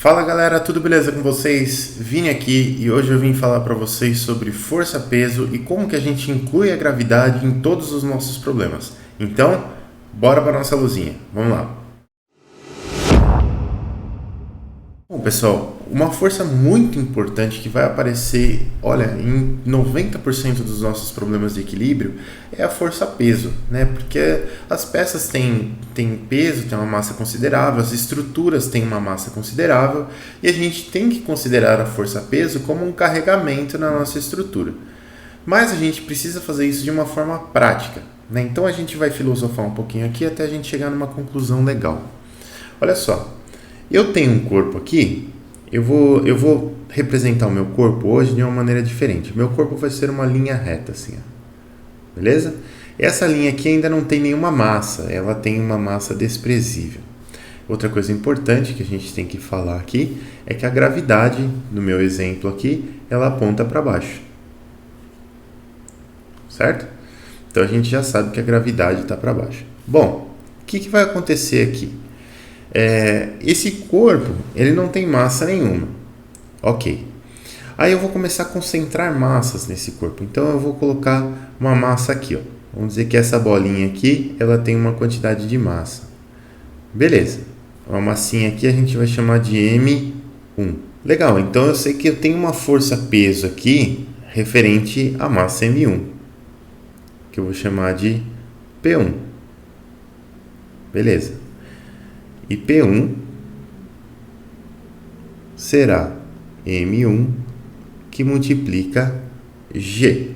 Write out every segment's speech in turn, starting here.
Fala galera, tudo beleza com vocês? Vini aqui e hoje eu vim falar para vocês sobre força-peso e como que a gente inclui a gravidade em todos os nossos problemas. Então, bora para nossa luzinha, vamos lá. Bom pessoal, uma força muito importante que vai aparecer, em 90% dos nossos problemas de equilíbrio é a força-peso, né? Porque as peças têm peso, têm uma massa considerável, as estruturas têm uma massa considerável e a gente tem que considerar a força-peso como um carregamento na nossa estrutura. Mas a gente precisa fazer isso de uma forma prática, né? Então a gente vai filosofar um pouquinho aqui até a gente chegar numa conclusão legal. Olha só. Eu tenho um corpo aqui, eu vou representar o meu corpo hoje de uma maneira diferente. Meu corpo vai ser uma linha reta, assim, ó. Beleza? Essa linha aqui ainda não tem nenhuma massa, ela tem uma massa desprezível. Outra coisa importante que a gente tem que falar aqui é que a gravidade, no meu exemplo aqui, ela aponta para baixo. Certo? Então a gente já sabe que a gravidade está para baixo. Bom, o que vai acontecer aqui? Esse corpo, ele não tem massa nenhuma. Ok. Aí eu vou começar a concentrar massas nesse corpo. Então eu vou colocar uma massa aqui, ó. Vamos dizer que essa bolinha aqui, ela tem uma quantidade de massa. Beleza. Uma massinha aqui a gente vai chamar de M1. Legal, então eu sei que eu tenho uma força-peso aqui referente à massa M1, que eu vou chamar de P1. Beleza. E P1 será M1 que multiplica G.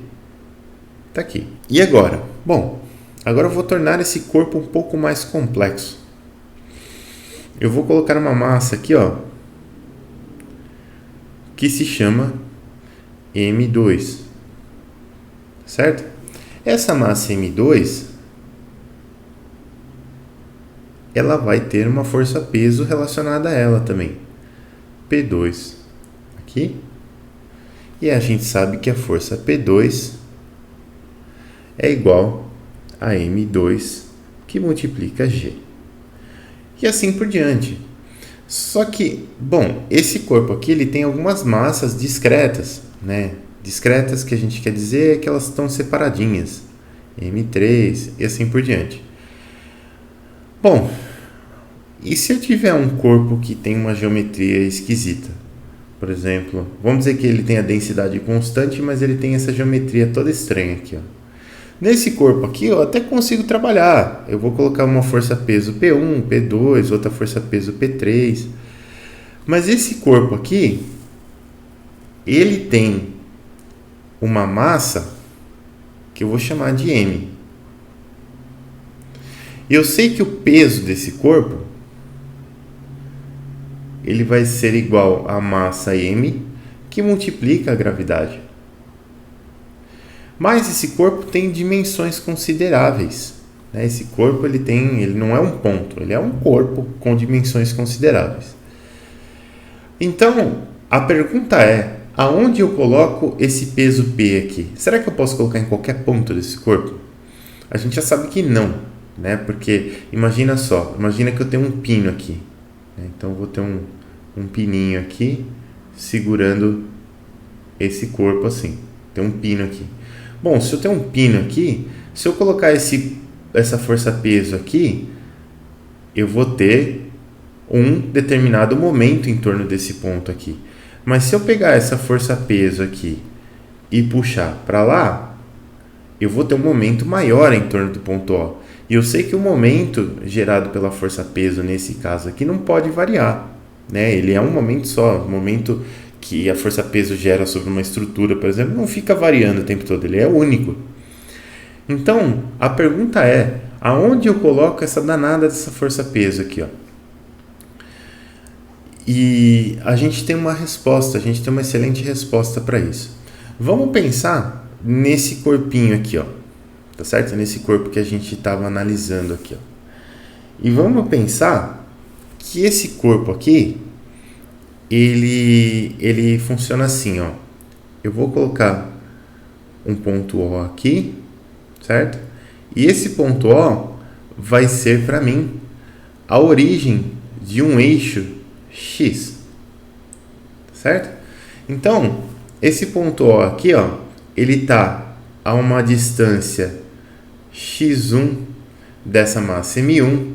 Tá aqui. E agora? Bom, agora eu vou tornar esse corpo um pouco mais complexo. Eu vou colocar uma massa aqui, ó, que se chama M2. Certo? Essa massa M2 ela vai ter uma força-peso relacionada a ela também. P2 aqui. E a gente sabe que a força P2 é igual a M2 que multiplica G. E assim por diante. Só que, bom, esse corpo aqui ele tem algumas massas discretas, né? Discretas que a gente quer dizer é que elas estão separadinhas. M3 e assim por diante. Bom, e se eu tiver um corpo que tem uma geometria esquisita? Por exemplo, vamos dizer que ele tem a densidade constante, mas ele tem essa geometria toda estranha aqui, ó. Nesse corpo aqui eu até consigo trabalhar. Eu vou colocar uma força-peso P1, P2, outra força-peso P3. Mas esse corpo aqui, ele tem uma massa que eu vou chamar de M. Eu sei que o peso desse corpo ele vai ser igual à massa M que multiplica a gravidade. Mas esse corpo tem dimensões consideráveis. Né? Esse corpo ele não é um ponto, ele é um corpo com dimensões consideráveis. Então, a pergunta é, aonde eu coloco esse peso P aqui? Será que eu posso colocar em qualquer ponto desse corpo? A gente já sabe que não. Né? Porque imagina que eu tenho um pino aqui, né? Então eu vou ter um pininho aqui segurando esse corpo assim, tem um pino aqui. Bom, se eu tenho um pino aqui, se eu colocar essa força-peso aqui, eu vou ter um determinado momento em torno desse ponto aqui. Mas se eu pegar essa força-peso aqui e puxar para lá, eu vou ter um momento maior em torno do ponto O. E eu sei que o momento gerado pela força-peso nesse caso aqui não pode variar, né? Ele é um momento só, o momento que a força-peso gera sobre uma estrutura, por exemplo, não fica variando o tempo todo, ele é único. Então, a pergunta é, aonde eu coloco essa danada dessa força-peso aqui, ó? E a gente tem uma resposta, a gente tem uma excelente resposta para isso. Vamos pensar nesse corpinho aqui, ó. Tá certo? Nesse corpo que a gente estava analisando aqui, ó. E vamos pensar que esse corpo aqui, ele funciona assim, ó. Eu vou colocar um ponto O aqui, certo? E esse ponto O vai ser para mim a origem de um eixo X. certo? Então, esse ponto O aqui, ó, ele está a uma distância x1 dessa massa M1.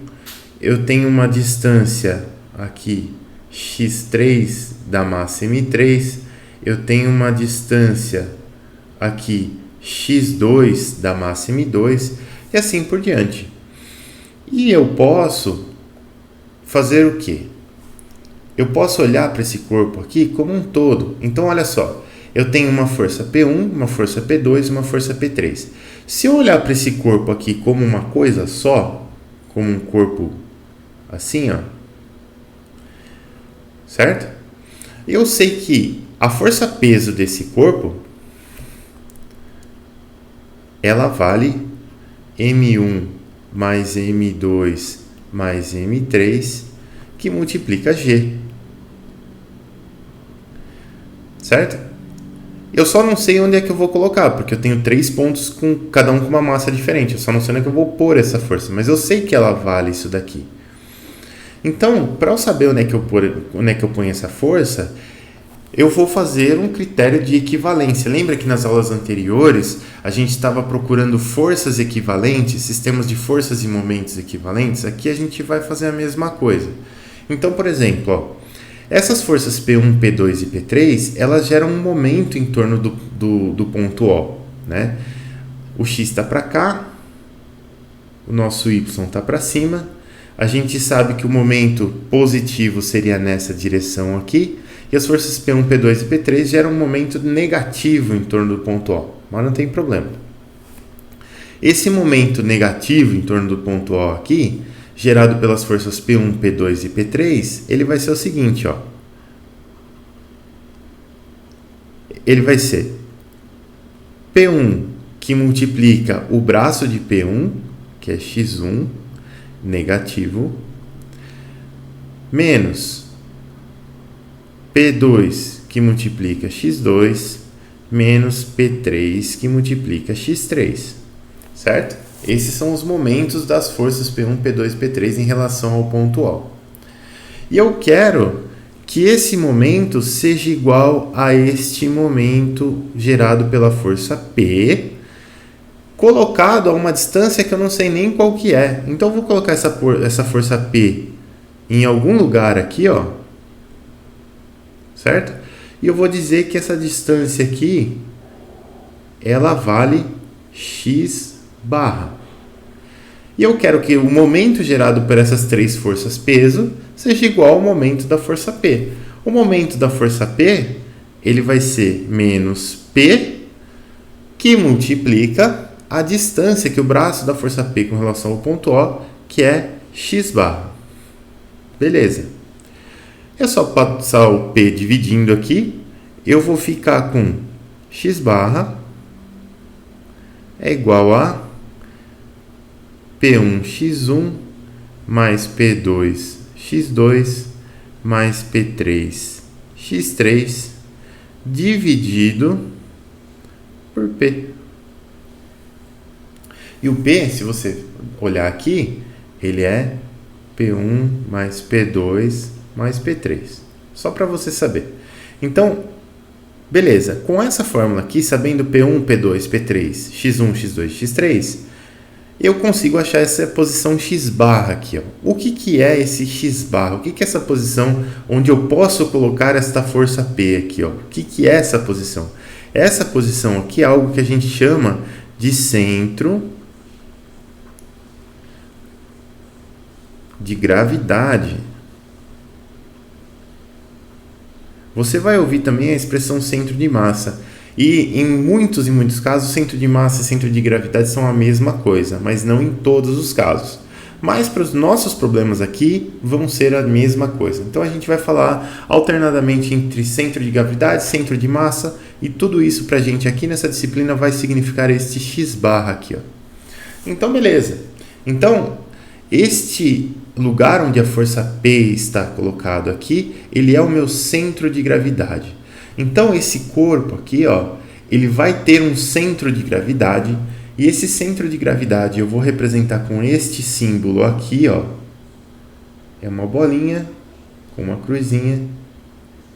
Eu tenho uma distância aqui x3 da massa M3. Eu tenho uma distância aqui x2 da massa M2 e assim por diante. E eu posso fazer o quê? Eu posso olhar para esse corpo aqui como um todo. Então, olha só, eu tenho uma força P1, uma força P2 e uma força P3. Se eu olhar para esse corpo aqui como uma coisa só, como um corpo assim, ó, certo? Eu sei que a força-peso desse corpo, ela vale M1 mais M2 mais M3, que multiplica G. Certo? Eu só não sei onde é que eu vou colocar, porque eu tenho 3 pontos, com cada um com uma massa diferente. Eu só não sei onde é que eu vou pôr essa força, mas eu sei que ela vale isso daqui. Então, para eu saber onde é que eu ponho essa força, eu vou fazer um critério de equivalência. Lembra que nas aulas anteriores a gente estava procurando forças equivalentes, sistemas de forças e momentos equivalentes? Aqui a gente vai fazer a mesma coisa. Então, por exemplo, ó, essas forças P1, P2 e P3, elas geram um momento em torno do ponto O, né? O X está para cá, o nosso Y está para cima. A gente sabe que o momento positivo seria nessa direção aqui, e as forças P1, P2 e P3 geram um momento negativo em torno do ponto O, mas não tem problema. Esse momento negativo em torno do ponto O aqui, gerado pelas forças P1, P2 e P3, ele vai ser o seguinte, ó. Ele vai ser P1 que multiplica o braço de P1, que é x1 negativo, menos P2 que multiplica x2, menos P3 que multiplica x3, certo? Esses são os momentos das forças P1, P2 e P3 em relação ao ponto O. E eu quero que esse momento seja igual a este momento gerado pela força P, colocado a uma distância que eu não sei nem qual que é. Então, eu vou colocar essa força P em algum lugar aqui, ó, certo? E eu vou dizer que essa distância aqui, ela vale x barra. E eu quero que o momento gerado por essas 3 forças peso seja igual ao momento da força P. O momento da força P, ele vai ser menos P, que multiplica a distância que o braço da força P com relação ao ponto O, que é x barra. Beleza. É só passar o P dividindo aqui, eu vou ficar com x barra é igual a P1x1 mais P2x2 mais P3x3 dividido por P. E o P, se você olhar aqui, ele é P1 mais P2 mais P3. Só para você saber. Então, beleza. Com essa fórmula aqui, sabendo P1, P2, P3, x1, x2, x3, eu consigo achar essa posição x barra aqui, ó. O que é esse x barra? O que é essa posição onde eu posso colocar esta força P aqui, ó? O que é essa posição? Essa posição aqui é algo que a gente chama de centro de gravidade. Você vai ouvir também a expressão centro de massa. E em muitos casos, centro de massa e centro de gravidade são a mesma coisa, mas não em todos os casos. Mas para os nossos problemas aqui, vão ser a mesma coisa. Então a gente vai falar alternadamente entre centro de gravidade, centro de massa, e tudo isso para a gente aqui nessa disciplina vai significar este x barra aqui, ó. Então, beleza. Então, este lugar onde a força P está colocado aqui, ele é o meu centro de gravidade. Então, esse corpo aqui, ó, ele vai ter um centro de gravidade, e esse centro de gravidade eu vou representar com este símbolo aqui, ó. É uma bolinha com uma cruzinha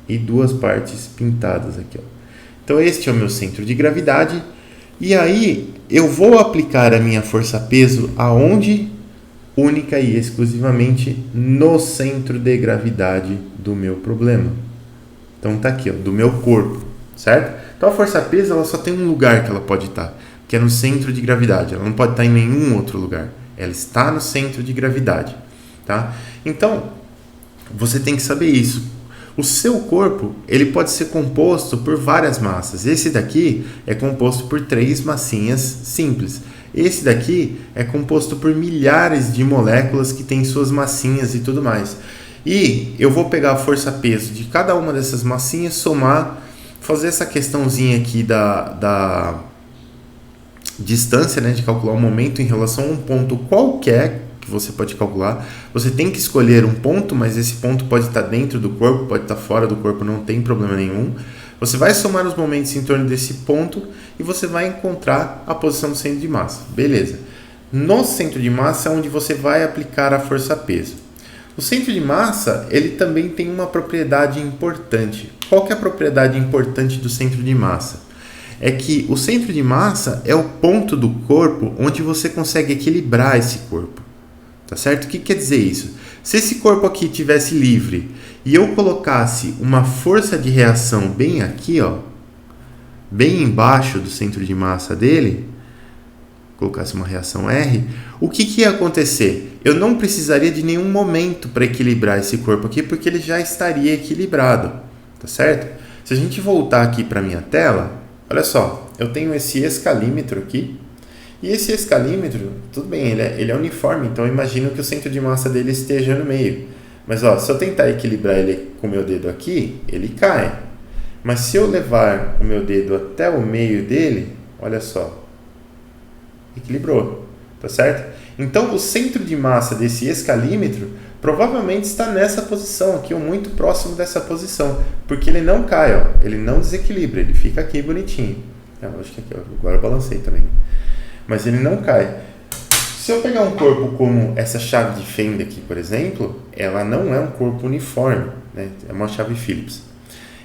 e 2 partes pintadas aqui, ó. Então este é o meu centro de gravidade. E aí eu vou aplicar a minha força-peso aonde? Única e exclusivamente no centro de gravidade do meu problema. Então tá aqui, ó, do meu corpo, certo? Então a força-peso ela só tem um lugar que ela pode estar, que é no centro de gravidade. Ela não pode estar em nenhum outro lugar. Ela está no centro de gravidade, tá? Então você tem que saber isso. O seu corpo ele pode ser composto por várias massas. Esse daqui é composto por 3 massinhas simples. Esse daqui é composto por milhares de moléculas que têm suas massinhas e tudo mais. E eu vou pegar a força-peso de cada uma dessas massinhas, somar, fazer essa questãozinha aqui da distância, né, de calcular o momento em relação a um ponto qualquer que você pode calcular. Você tem que escolher um ponto, mas esse ponto pode estar dentro do corpo, pode estar fora do corpo, não tem problema nenhum. Você vai somar os momentos em torno desse ponto e você vai encontrar a posição do centro de massa. Beleza. No centro de massa é onde você vai aplicar a força-peso. O centro de massa, ele também tem uma propriedade importante. Qual que é a propriedade importante do centro de massa? É que o centro de massa é o ponto do corpo onde você consegue equilibrar esse corpo. Tá certo? O que quer dizer isso? Se esse corpo aqui estivesse livre e eu colocasse uma força de reação bem aqui, ó, bem embaixo do centro de massa dele, colocasse uma reação R, o que ia acontecer? Eu não precisaria de nenhum momento para equilibrar esse corpo aqui, porque ele já estaria equilibrado, tá certo? Se a gente voltar aqui para a minha tela, olha só, eu tenho esse escalímetro aqui, e esse escalímetro, tudo bem, ele é uniforme, então eu imagino que o centro de massa dele esteja no meio. Mas ó, se eu tentar equilibrar ele com o meu dedo aqui, ele cai. Mas se eu levar o meu dedo até o meio dele, olha só, equilibrou, tá certo? Então o centro de massa desse escalímetro provavelmente está nessa posição aqui, ou muito próximo dessa posição, porque ele não cai, ó, ele não desequilibra, ele fica aqui bonitinho. Acho que aqui, ó, agora eu balancei também. Mas ele não cai. Se eu pegar um corpo como essa chave de fenda aqui, por exemplo, ela não é um corpo uniforme, né? É uma chave Phillips.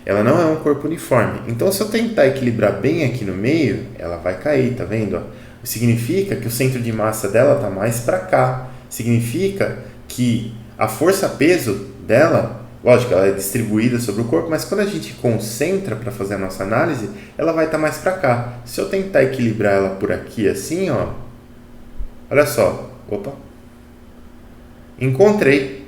Ela não é um corpo uniforme. Então, se eu tentar equilibrar bem aqui no meio, ela vai cair, tá vendo? Significa que o centro de massa dela está mais para cá. Significa que a força-peso dela, lógico, ela é distribuída sobre o corpo, mas quando a gente concentra para fazer a nossa análise, ela vai estar mais para cá. Se eu tentar equilibrar ela por aqui assim, ó, olha só, opa, encontrei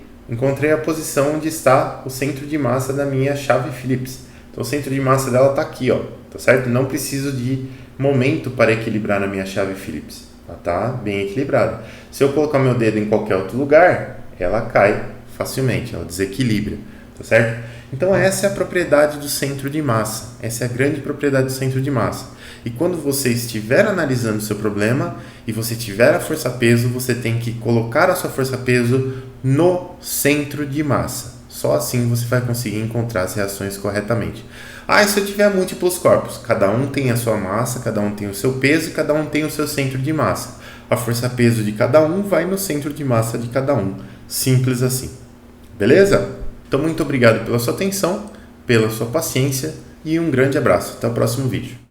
a posição onde está o centro de massa da minha chave Phillips. Então o centro de massa dela está aqui, ó, tá certo? Não preciso de momento para equilibrar na minha chave Phillips, ela está bem equilibrada. Se eu colocar meu dedo em qualquer outro lugar, ela cai facilmente, ela desequilibra, tá certo? Então essa é a propriedade do centro de massa, essa é a grande propriedade do centro de massa. E quando você estiver analisando o seu problema e você tiver a força-peso, você tem que colocar a sua força-peso no centro de massa. Só assim você vai conseguir encontrar as reações corretamente. E se eu tiver múltiplos corpos? Cada um tem a sua massa, cada um tem o seu peso e cada um tem o seu centro de massa. A força-peso de cada um vai no centro de massa de cada um. Simples assim. Beleza? Então, muito obrigado pela sua atenção, pela sua paciência e um grande abraço. Até o próximo vídeo.